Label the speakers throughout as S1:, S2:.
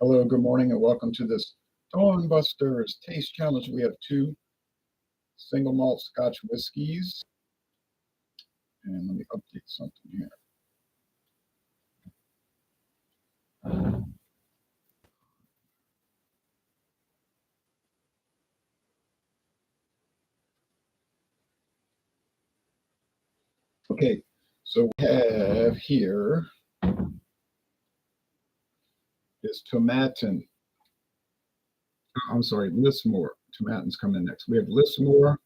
S1: Hello, good morning, and welcome to this Dawn Busters Taste Challenge. We have two single malt Scotch whiskies. And let me update something here. Okay, so we have here is Tomatin. I'm sorry, Lismore. Tomatin's coming next. We have Lismore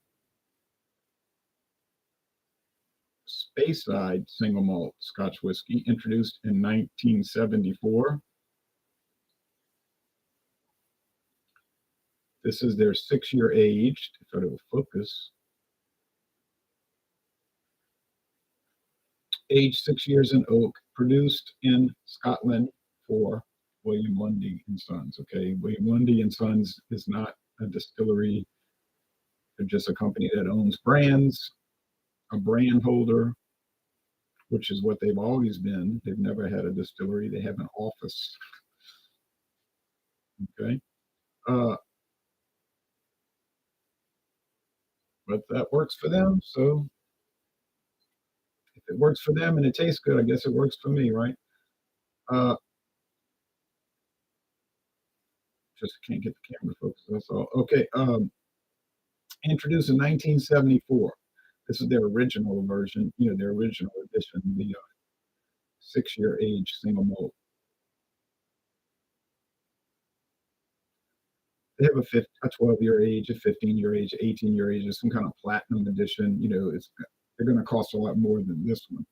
S1: Speyside single malt Scotch whiskey, introduced in 1974. This is their 6-year aged, if it will focus. Aged 6 years in oak, produced in Scotland for William Lundie and Sons. Okay, William Lundie and Sons is not a distillery. They're just a company that owns brands, a brand holder, which is what they've always been. They've never had a distillery. They have an office. Okay. But that works for them. So if it works for them and it tastes good, I guess it works for me, right? Just can't get the camera focused. That's all. Okay. Introduced in 1974. This is their original version, their original edition, the 6-year age single malt. They have a 12-year age, a 15-year age, 18-year age, some kind of platinum edition. They're going to cost a lot more than this one.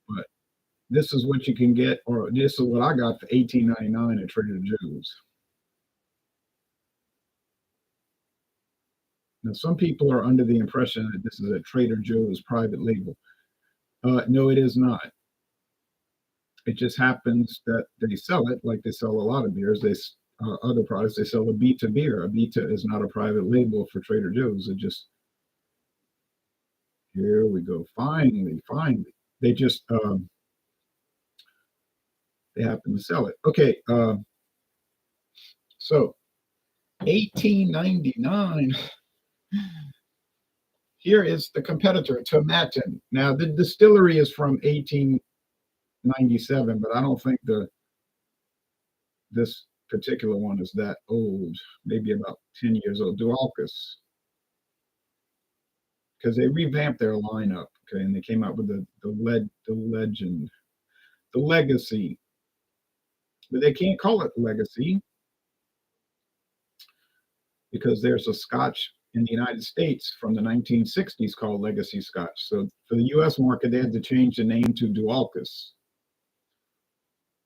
S1: But this is what you can get, or this is what I got for $18.99 at Trader Joe's. Now, some people are under the impression that this is a Trader Joe's private label. No, it is not. It just happens that they sell it like they sell a lot of beers. Other products, they sell a Beta beer. A Beta is not a private label for Trader Joe's. It just, here we go. Finally. They just, they happen to sell it. Okay, so $18.99. Here is the competitor, Tomatin. Now, the distillery is from 1897, but I don't think this particular one is that old. Maybe about 10 years old. Dualchas, because they revamped their lineup. Okay, and they came out with the legend, the legacy. But they can't call it legacy because there's a Scotch in the United States from the 1960s called Legacy Scotch. So for the US market, they had to change the name to Dualchas,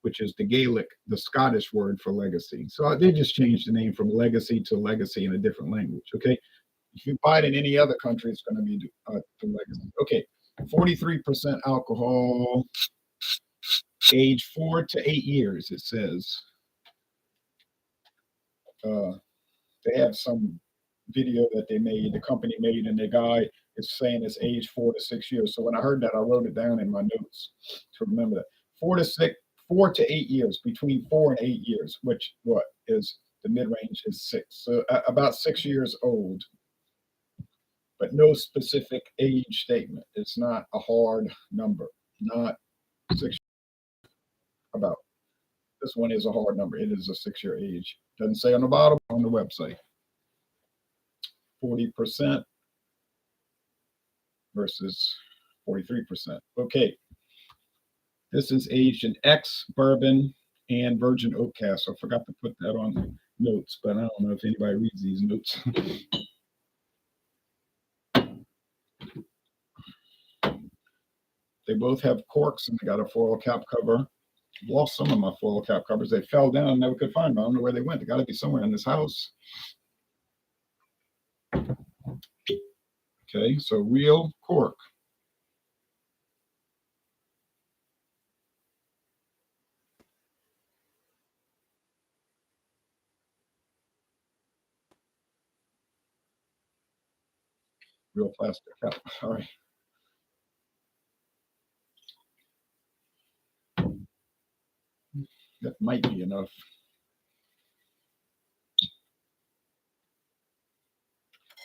S1: which is the Gaelic, the Scottish word for legacy. So they just changed the name from legacy to legacy in a different language. Okay. If you buy it in any other country, it's going to be to legacy. Okay. 43% alcohol, age 4 to 8 years, it says. They have some video that the company made, and the guy is saying it's age 4 to 6 years. So when I heard that, I wrote it down in my notes to remember that. 4 to 8 years, between 4 and 8 years, which is the mid-range is 6. So about 6 years old, but no specific age statement. It's not a hard number, not 6. About this one is a hard number. It is a 6-year age. Doesn't say on the bottom, on the website. 40% versus 43%. Okay. This is aged in ex-bourbon and virgin oak cask. I forgot to put that on the notes, but I don't know if anybody reads these notes. They both have corks, and they got a foil cap cover. I've lost some of my foil cap covers. They fell down and never could find them. I don't know where they went. They got to be somewhere in this house. Okay, so real cork. Real plastic cap. Sorry. That might be enough.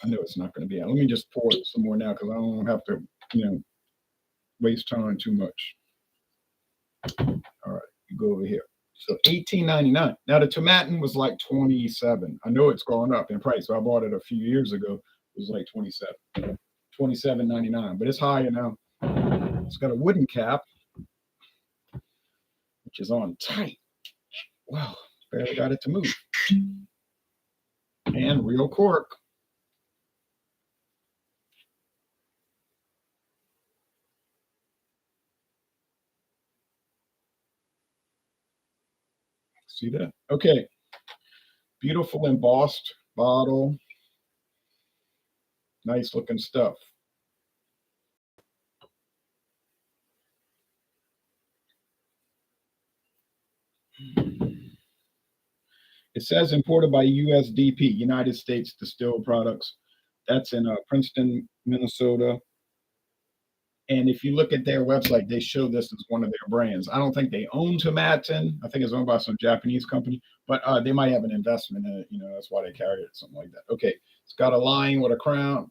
S1: I know it's not going to be. Let me just pour some more now because I don't have to, waste time too much. All right, you go over here. So $18.99. Now the Tomatin was like 27. I know it's gone up in price. So I bought it a few years ago. It was like 27, $27.99. But it's higher now. It's got a wooden cap, which is on tight. Wow, barely got it to move. And real cork. See that? Okay. Beautiful embossed bottle. Nice looking stuff. It says imported by USDP, United States Distilled Products. That's in Princeton, Minnesota. And if you look at their website, they show this as one of their brands. I don't think they own Tomatin. I think it's owned by some Japanese company, but they might have an investment in it. That's why they carry it, something like that. Okay, it's got a lion with a crown.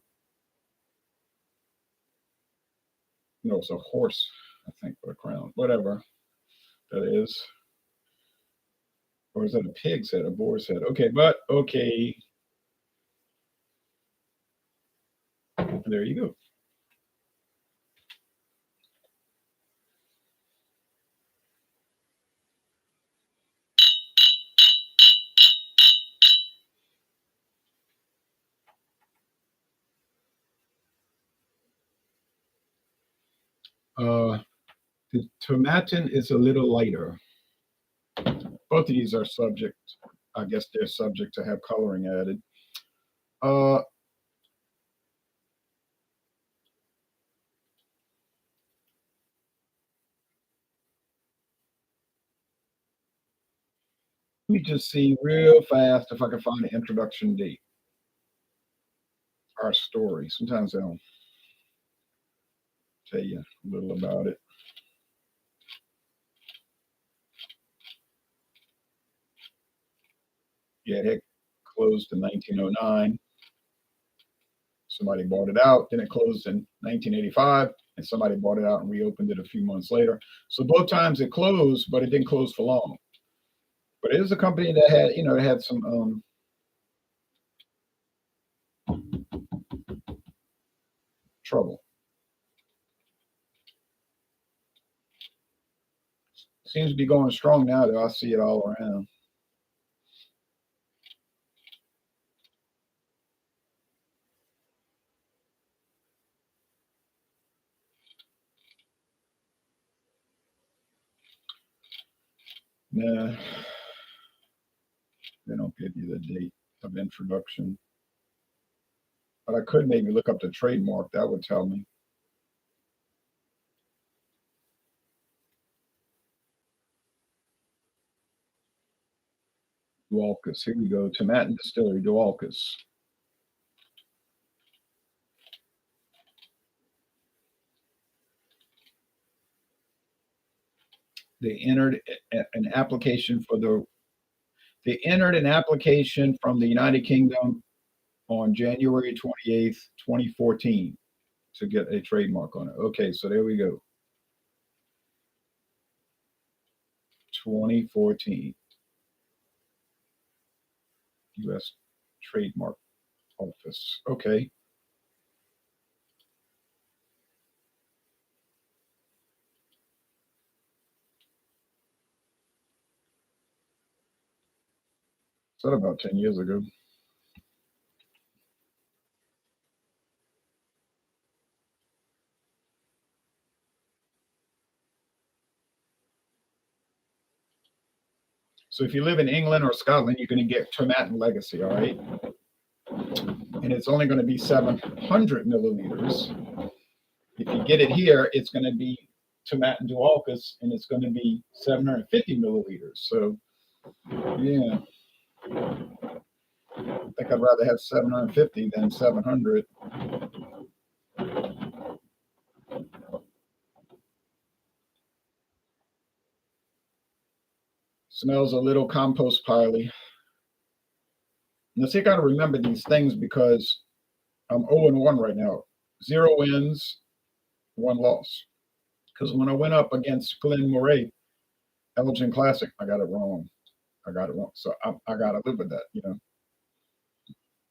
S1: No, it's a horse, I think, with a crown. Whatever that is. Or is that a pig's head, a boar's head? Okay, but okay. There you go. The Tomatin is a little lighter. Both of these are subject, I guess they're subject to have coloring added. Let me just see real fast if I can find the introduction date. Our story. Sometimes they'll tell you a little about it. Yeah, it had closed in 1909. Somebody bought it out. Then it closed in 1985, and somebody bought it out and reopened it a few months later. So both times it closed, but it didn't close for long. But it is a company that had, it had some trouble. Seems to be going strong now, though. I see it all around. Nah, they don't give you the date of introduction. But I could maybe look up the trademark. That would tell me. Dualchas. Here we go. Tomatin Distillery, Dualchas. They entered an application from the United Kingdom on January 28th, 2014 to get a trademark on it. Okay, so there we go. 2014. US Trademark Office. Okay. Is that about 10 years ago? So if you live in England or Scotland, you're going to get Tomatin Legacy, all right? And it's only going to be 700 milliliters. If you get it here, it's going to be Tomatin Dualchas, and it's going to be 750 milliliters. So, yeah. I think I'd rather have 750 than 700. Smells a little compost piley. Now, see, I got to remember these things because I'm 0-1 right now. 0 wins, 1 loss. Because when I went up against Glenn Moray, Elgin Classic, I got it wrong. I got it wrong. So I got to live with that, you know.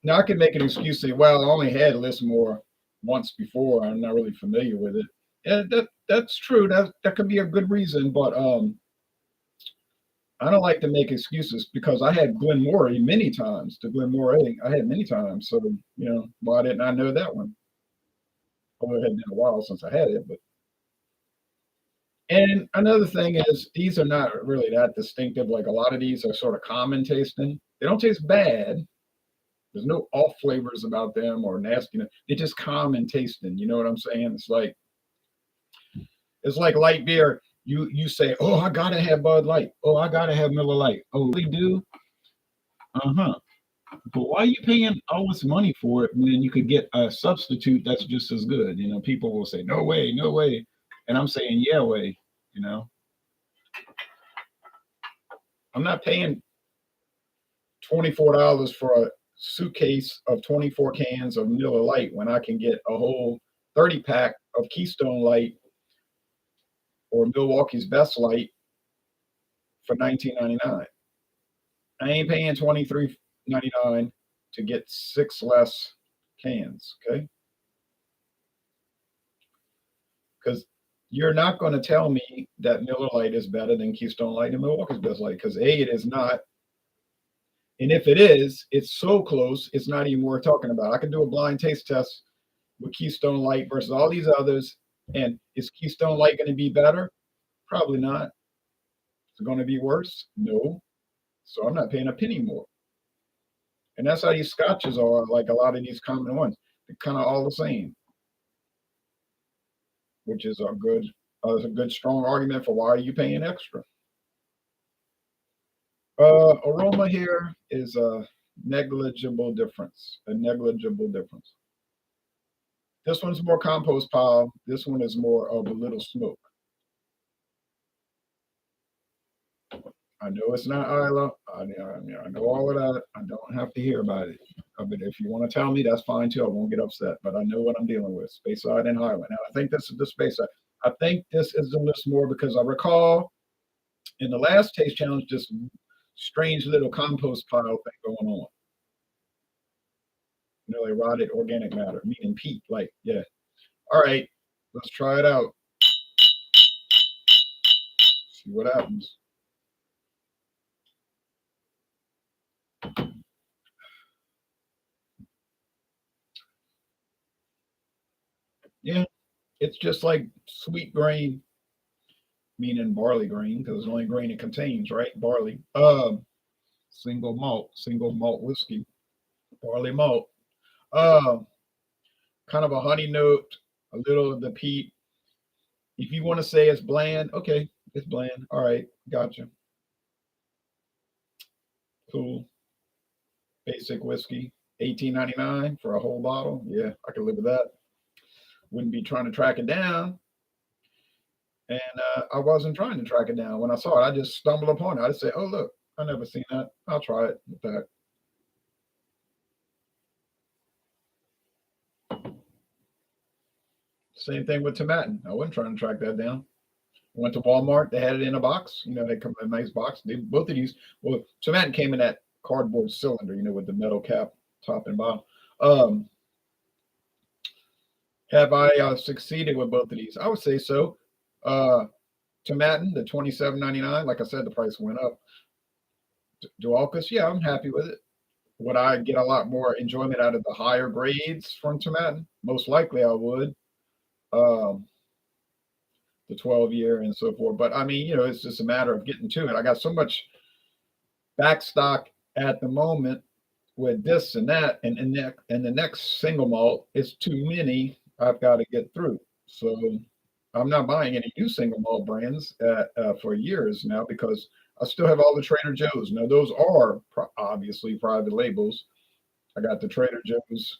S1: Now, I can make an excuse, say, well, I only had Lismore once before. I'm not really familiar with it. Yeah, that's true. That could be a good reason, but I don't like to make excuses because I had Glen Moray many times. The Glen Moray I had many times. So, you know, why didn't I know that one? Although it had been a while since I had it. But and another thing is these are not really that distinctive. Like a lot of these are sort of common tasting. They don't taste bad. There's no off flavors about them or nastiness. They're just common tasting. You know what I'm saying? It's like light beer. You say, oh, I gotta have Bud Light. Oh, I gotta have Miller Lite. Oh, we do. Uh-huh. But why are you paying all this money for it when you could get a substitute that's just as good? You know, people will say, no way, no way. And I'm saying, yeah, way, you know. I'm not paying $24 for a suitcase of 24 cans of Miller Lite when I can get a whole 30 pack of Keystone Light or Milwaukee's Best Light for $19.99. I ain't paying $23.99 to get 6 less cans, okay? Because you're not going to tell me that Miller Lite is better than Keystone Light and Milwaukee's Best Light, because A, it is not. And if it is, it's so close, it's not even worth talking about. I can do a blind taste test with Keystone Light versus all these others. And is Keystone Light going to be better? Probably not. Is it going to be worse? No. So I'm not paying a penny more. And that's how these scotches are, like a lot of these common ones. They're kind of all the same, which is a good strong argument for why are you paying extra. Aroma here is a negligible difference. A negligible difference. This one's more compost pile. This one is more of a little smoke. I know it's not Isla. I know all of that. I don't have to hear about it. But if you want to tell me, that's fine too. I won't get upset. But I know what I'm dealing with. Speyside and Highland. Now, I think this is the Speyside. I think this is the Lismore because I recall in the last taste challenge, this strange little compost pile thing going on. You know, eroded organic matter, meaning peat. Like, yeah. All right, let's try it out. See what happens. Yeah, it's just like sweet grain, meaning barley grain, because it's the only grain it contains, right? Barley. Single malt whiskey, barley malt. Uh, kind of a honey note, a little of the peat. If you want to say it's bland, okay, it's bland. All right, gotcha. Cool. Basic whiskey, 18.99 for a whole bottle. Yeah, I could live with that. Wouldn't be trying to track it down. And I wasn't trying to track it down. When I saw it, I just stumbled upon it. I just say, oh, look, I never seen that. I'll try it with that. Same thing with Tomatin. I wasn't trying to track that down. Went to Walmart. They had it in a box. You know, they come in a nice box. Both of these, well, Tomatin came in that cardboard cylinder, you know, with the metal cap, top and bottom. Um, have I succeeded with both of these? I would say so. Uh, Tomatin, the 27.99. Like I said, the price went up. Dualchas, yeah, I'm happy with it. Would I get a lot more enjoyment out of the higher grades from Tomatin? Most likely I would. Um, the 12-year and so forth. But I mean, you know, it's just a matter of getting to it. I got so much backstock at the moment with this and that, and the next single malt is too many. I've got to get through. So I'm not buying any new single malt brands for years now because I still have all the Trader Joe's. Now those are obviously private labels. I got the Trader Joe's,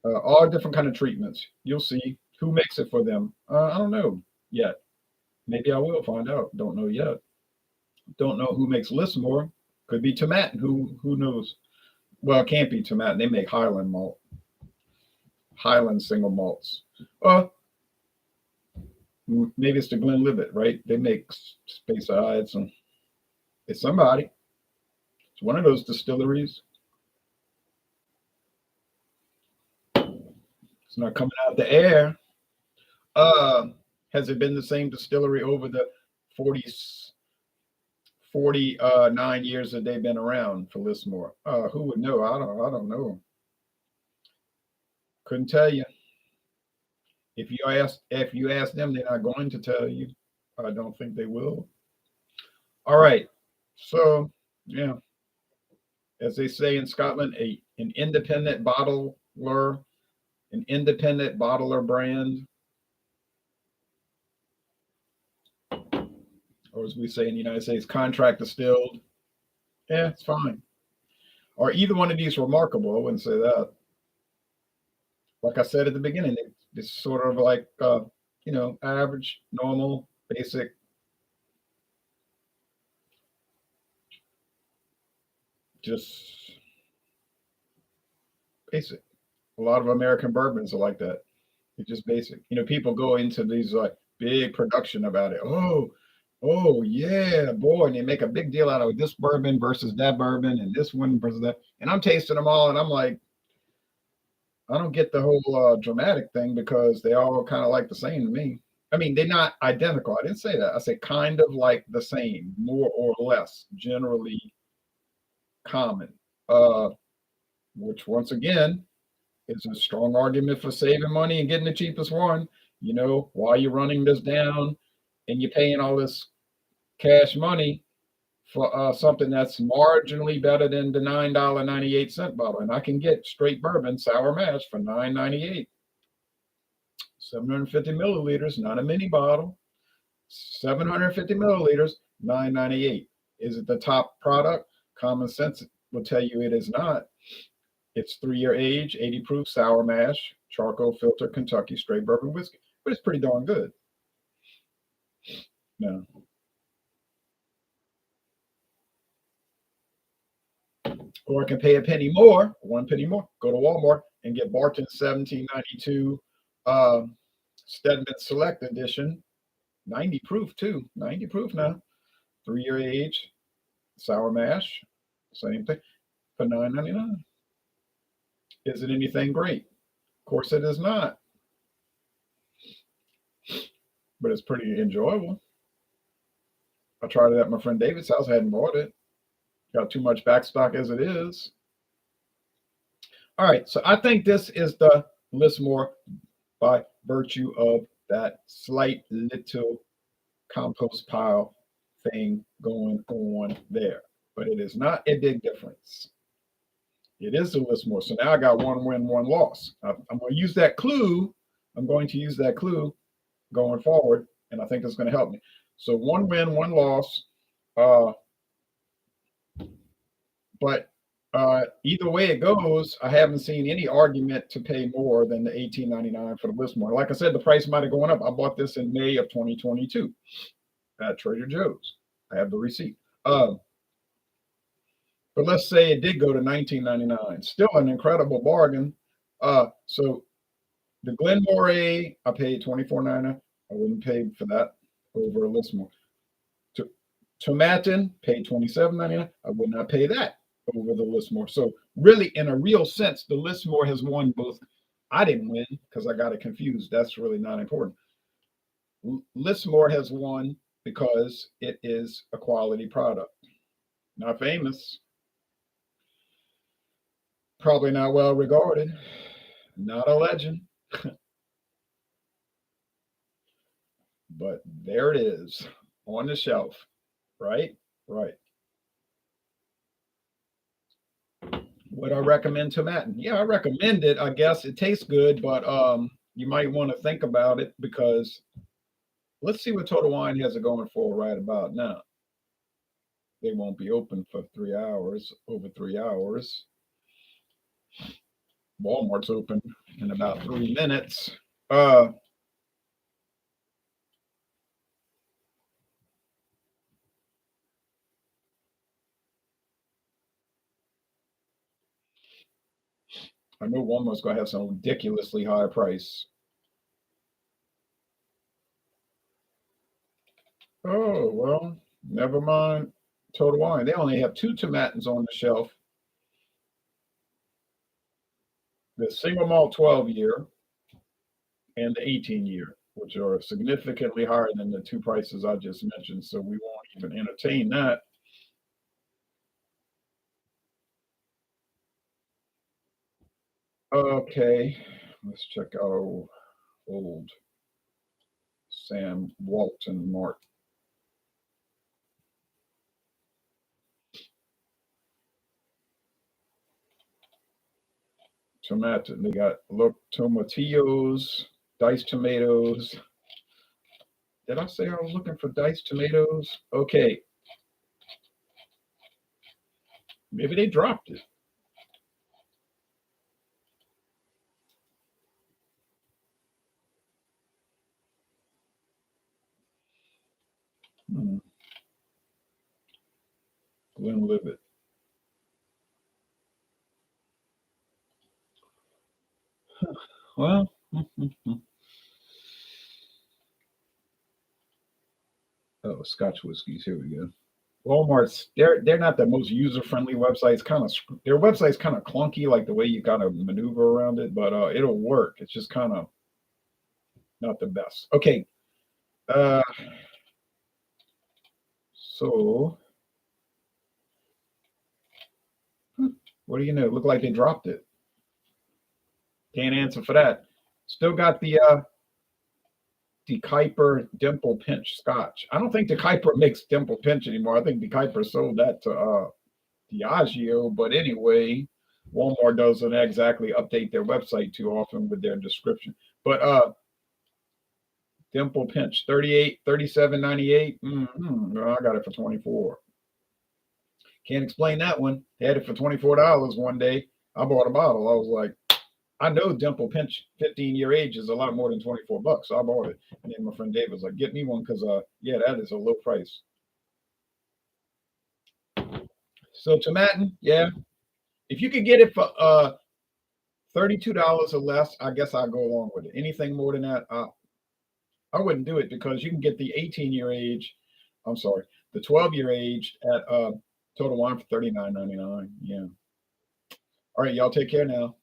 S1: all different kind of treatments. You'll see who makes it for them. I don't know yet. Maybe I will find out. Don't know yet. Don't know who makes Lismore. Could be Tomatin. Who knows? Well, it can't be Tomatin. They make Highland malt, Highland single malts. Uh, Maybe it's the Glenlivet, right? They make Speyside. So it's somebody. It's one of those distilleries. It's not coming out the air. Uh, has it been the same distillery over the 40, 49 years that they've been around for Lismore? Who would know? I don't know. Couldn't tell you. If you ask them, they're not going to tell you. I don't think they will. All right. So yeah, as they say in Scotland, an independent bottler brand, or as we say in the United States, contract distilled. Yeah, it's fine. Or either one of these remarkable. I wouldn't say that. Like I said at the beginning, it's sort of like average, normal, basic. Just basic. A lot of American bourbons are like that. It's just basic. People go into these like big production about it. Oh yeah, boy, and they make a big deal out of this bourbon versus that bourbon and this one versus that. And I'm tasting them all, and I'm like, I don't get the whole dramatic thing because they all kind of like the same to me. I mean, they're not identical. I didn't say that. I said kind of like the same, more or less, generally common. Uh, which once again is a strong argument for saving money and getting the cheapest one. While you're running this down and you're paying all this cash money for something that's marginally better than the $9.98 bottle. And I can get straight bourbon sour mash for $9.98. 750 milliliters, not a mini bottle. 750 milliliters, $9.98. Is it the top product? Common sense will tell you it is not. It's 3-year age, 80 proof sour mash, charcoal filter, Kentucky straight bourbon whiskey. But it's pretty darn good. No. Or I can pay a penny more, 1 penny more, go to Walmart and get Barton 1792 Stedman Select Edition, 90 proof too, 90 proof now, 3-year age, sour mash, same thing, for $9.99. Is it anything great? Of course it is not, but it's pretty enjoyable. I tried it at my friend David's house. I hadn't bought it. Got too much backstock as it is. All right, so I think this is the Lismore by virtue of that slight little compost pile thing going on there. But it is not a big difference. It is a Lismore. So now I got one win, one loss. I'm going to use that clue. I'm going to use that clue going forward, and I think that's going to help me. So one win, one loss. But either way it goes, I haven't seen any argument to pay more than the $18.99 for the Lismore. Like I said, the price might have gone up. I bought this in May of 2022 at Trader Joe's. I have the receipt. But let's say it did go to $19.99. Still an incredible bargain. So the Glenmore I paid $24.99. I wouldn't pay for that over a Lismore. Tomatin paid $27.99. I would not pay that over the Lismore. So really, in a real sense, the Lismore has won both. I didn't win because I got it confused. That's really not important. Lismore has won because it is a quality product. Not famous. Probably not well regarded. Not a legend. But there it is on the shelf. Right? Right. Would I recommend Tomatin? Yeah, I recommend it. I guess it tastes good, but you might want to think about it because let's see what Total Wine has it going for right about now. They won't be open for 3 hours, over 3 hours. Walmart's open in about 3 minutes. I know Walmart's gonna have some ridiculously high price. Oh, well, never mind. Total Wine. They only have two Tomatins on the shelf. The single malt 12 year and the 18 year, which are significantly higher than the two prices I just mentioned. So we won't even entertain that. Okay, let's check out old Sam Walton Mart. Tomato. They got look tomatillos, diced tomatoes. Did I say I was looking for diced tomatoes? Okay, maybe they dropped it. Hmm. Glenlivet. Well, oh, Scotch whiskies. Here we go. Walmart's they're not the most user friendly websites. Kind of their website's kind of clunky, like the way you kind of maneuver around it, but it'll work. It's just kind of not the best. Okay, uh, so what do you know? Look like they dropped it. Can't answer for that. Still got the Kuiper Dimple Pinch Scotch. I don't think the Kuiper makes Dimple Pinch anymore. I think the Kuiper sold that to Diageo. But anyway, Walmart doesn't exactly update their website too often with their description. But Dimple Pinch, 38, 37.98. Mm-hmm. I got it for 24. Can't explain that one. They had it for $24 one day. I bought a bottle. I was like, I know Dimple Pinch 15-year age is a lot more than 24 bucks. So I bought it. And then my friend Dave was like, get me one because yeah, that is a low price. So Tomatin, yeah. If you could get it for $32 or less, I guess I'd go along with it. Anything more than that, I wouldn't do it because you can get the 18-year age, I'm sorry, the 12-year age at Total Wine for $39.99. Yeah. All right, y'all take care now.